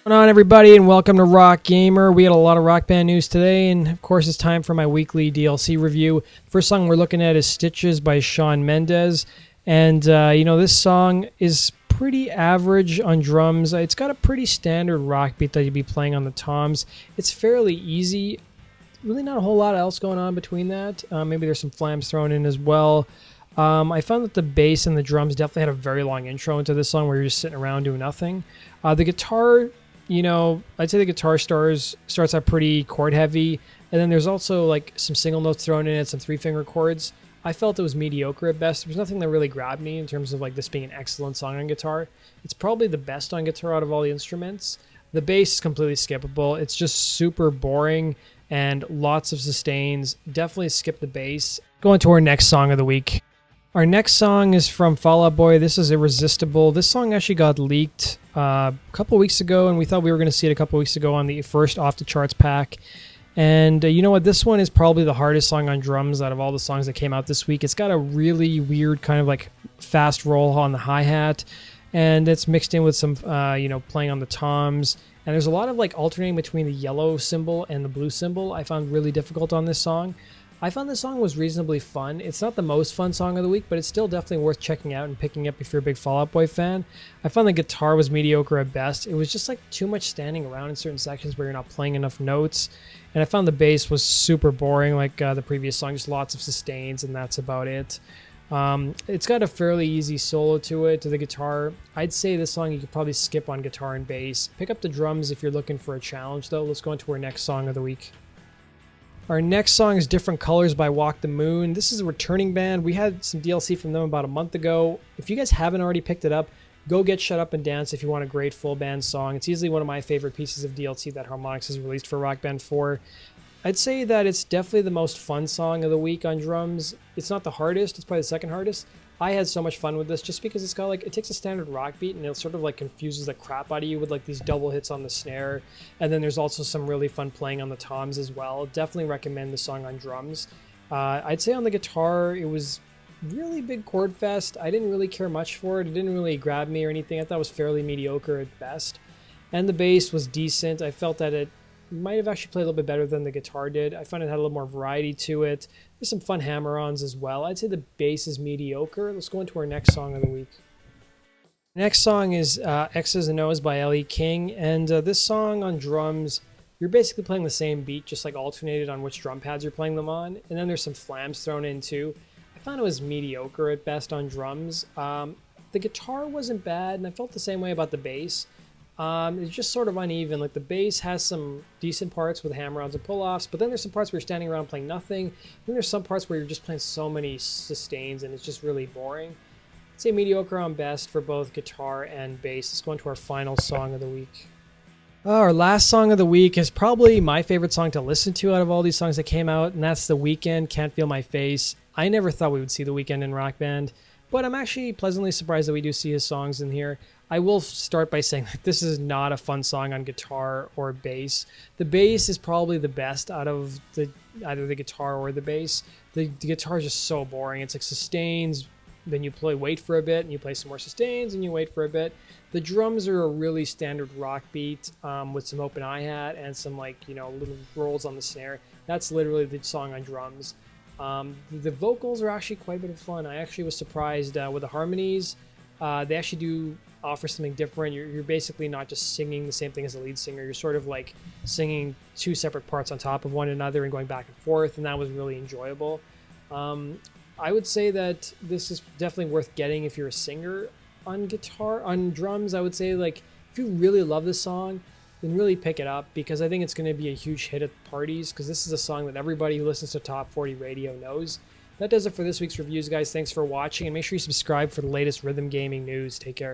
What's going on, everybody, and welcome to Rock Gamer. We had a lot of Rock Band news today, and of course it's time for my weekly DLC review. First song we're looking at is Stitches by Shawn Mendes, and this song is pretty average on drums. It's got a pretty standard rock beat that you'd be playing on the toms. It's fairly easy. Really not a whole lot else going on between that. Maybe there's some flams thrown in as well. I found that the bass and the drums definitely had a very long intro into this song where you're just sitting around doing nothing. The guitar, I'd say the guitar starts out pretty chord heavy, and then there's also like some single notes thrown in it, some three-finger chords. I felt it was mediocre at best. There's nothing that really grabbed me in terms of like this being an excellent song on guitar. It's probably the best on guitar out of all the instruments. The bass is completely skippable. It's just super boring and lots of sustains. Definitely skip the bass. Going to our next song of the week. Our next song is from Fall Out Boy. This is Irresistible. This song actually got leaked a couple weeks ago, and we thought we were going to see it a couple weeks ago on the first Off the Charts pack. And you know what? This one is probably the hardest song on drums out of all the songs that came out this week. It's got a really weird kind of like fast roll on the hi-hat, and it's mixed in with some, playing on the toms. And there's a lot of like alternating between the yellow cymbal and the blue cymbal I found really difficult on this song. I found this song was reasonably fun. It's not the most fun song of the week, but it's still definitely worth checking out and picking up if you're a big Fall Out Boy fan. I found the guitar was mediocre at best. It was just like too much standing around in certain sections where you're not playing enough notes. And I found the bass was super boring like the previous song, just lots of sustains, and that's about it. It's got a fairly easy solo to it, to the guitar. I'd say this song you could probably skip on guitar and bass. Pick up the drums if you're looking for a challenge, though. Let's go into our next song of the week. Our next song is Different Colors by Walk the Moon. This is a returning band. We had some DLC from them about a month ago. If you guys haven't already picked it up, go get Shut Up and Dance if you want a great full band song. It's easily one of my favorite pieces of DLC that Harmonix has released for Rock Band 4. I'd say that it's definitely the most fun song of the week on drums. It's not the hardest, it's probably the second hardest. I had so much fun with this just because it takes a standard rock beat and it sort of like confuses the crap out of you with like these double hits on the snare. And then there's also some really fun playing on the toms as well. Definitely recommend the song on drums. I'd say on the guitar, it was really big chord fest. I didn't really care much for it. It didn't really grab me or anything. I thought it was fairly mediocre at best. And the bass was decent. I felt that it might have actually played a little bit better than the guitar did. I found it had a little more variety to it. There's some fun hammer-ons as well. I'd say the bass is mediocre. Let's go into our next song of the week. Next song is X's and O's by Elle King, and this song on drums, you're basically playing the same beat, just like alternated on which drum pads you're playing them on, and then there's some flams thrown in too. I found it was mediocre at best on drums. The guitar wasn't bad, and I felt the same way about the bass. It's just sort of uneven. Like the bass has some decent parts with hammer-ons and pull-offs, but then there's some parts where you're standing around playing nothing. Then there's some parts where you're just playing so many sustains and it's just really boring. I'd say mediocre on best for both guitar and bass. Let's go into our final song of the week. Our last song of the week is probably my favorite song to listen to out of all these songs that came out, and that's The Weeknd, Can't Feel My Face. I never thought we would see The Weeknd in Rock Band, but I'm actually pleasantly surprised that we do see his songs in here. I will start by saying that this is not a fun song on guitar or bass. The bass is probably the best out of either the guitar or the bass. The guitar is just so boring. It's like sustains, then you wait for a bit, and you play some more sustains, and you wait for a bit. The drums are a really standard rock beat with some open hi-hat and some little rolls on the snare. That's literally the song on drums. The vocals are actually quite a bit of fun. I actually was surprised with the harmonies. They actually do offer something different. You're basically not just singing the same thing as the lead singer. You're sort of like singing two separate parts on top of one another and going back and forth, and that was really enjoyable. I would say that this is definitely worth getting if you're a singer on guitar. On drums, I would say like if you really love this song, then really pick it up, because I think it's going to be a huge hit at parties, because this is a song that everybody who listens to Top 40 Radio knows. That does it for this week's reviews, guys. Thanks for watching, and make sure you subscribe for the latest rhythm gaming news. Take care.